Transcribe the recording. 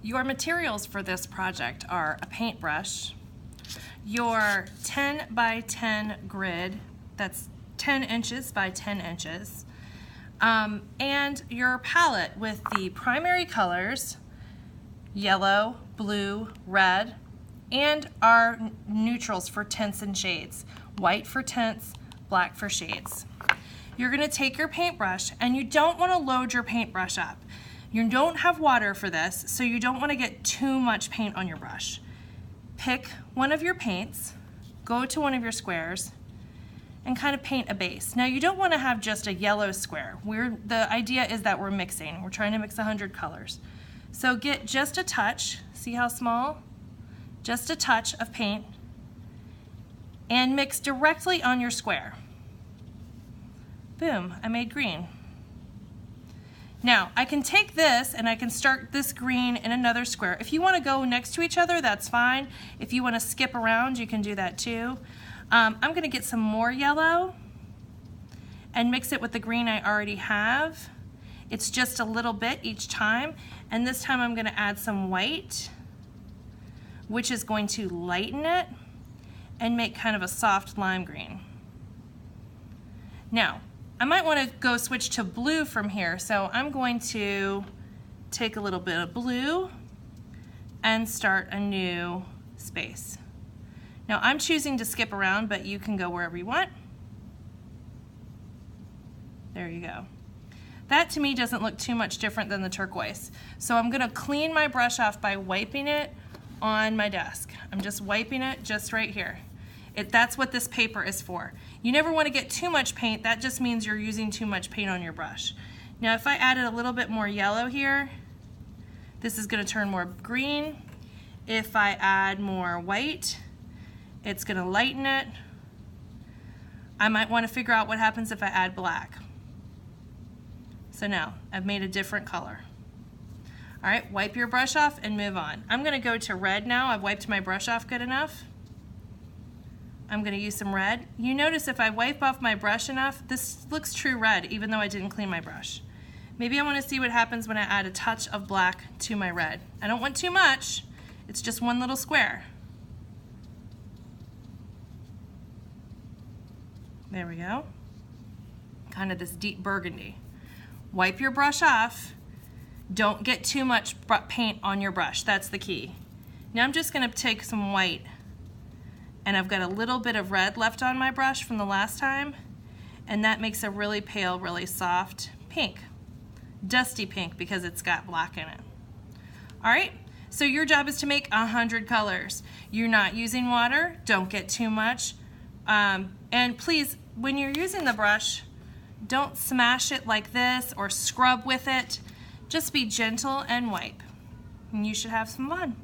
Your materials for this project are a paintbrush, your 10 by 10 grid, that's 10 inches by 10 inches, and your palette with the primary colors, yellow, blue, red, and our neutrals for tints and shades, white for tints, black for shades. You're gonna take your paintbrush, and you don't wanna load your paintbrush up. You don't have water for this, so you don't wanna get too much paint on your brush. Pick one of your paints, go to one of your squares, and kind of paint a base. Now you don't wanna have just a yellow square. The idea is that we're mixing. We're trying to mix 100 colors. So get just a touch, see how small? Just a touch of paint, and mix directly on your square. Boom, I made green. Now, I can take this and I can start this green in another square. If you want to go next to each other, that's fine. If you want to skip around, you can do that too. I'm going to get some more yellow and mix it with the green I already have. It's just a little bit each time. And this time I'm going to add some white, which is going to lighten it and make kind of a soft lime green. Now, I might want to go switch to blue from here, so I'm going to take a little bit of blue and start a new space. Now I'm choosing to skip around, but you can go wherever you want. There you go. That to me doesn't look too much different than the turquoise. So I'm going to clean my brush off by wiping it on my desk. I'm just wiping it just right here. That's what this paper is for. You never want to get too much paint. That just means you're using too much paint on your brush. Now if I added a little bit more yellow here, this is going to turn more green. If I add more white, it's going to lighten it. I might want to figure out what happens if I add black. So now I've made a different color. All right, wipe your brush off and move on. I'm going to go to red now. I've wiped my brush off good enough. I'm going to use some red. You notice if I wipe off my brush enough, this looks true red even though I didn't clean my brush. Maybe I want to see what happens when I add a touch of black to my red. I don't want too much. It's just one little square. There we go. Kind of this deep burgundy. Wipe your brush off. Don't get too much paint on your brush. That's the key. Now I'm just going to take some white, and I've got a little bit of red left on my brush from the last time, and that makes a really pale, really soft pink. Dusty pink because it's got black in it. All right, so your job is to make 100 colors. You're not using water, don't get too much. And please, when you're using the brush, don't smash it like this or scrub with it. Just be gentle and wipe. And you should have some fun.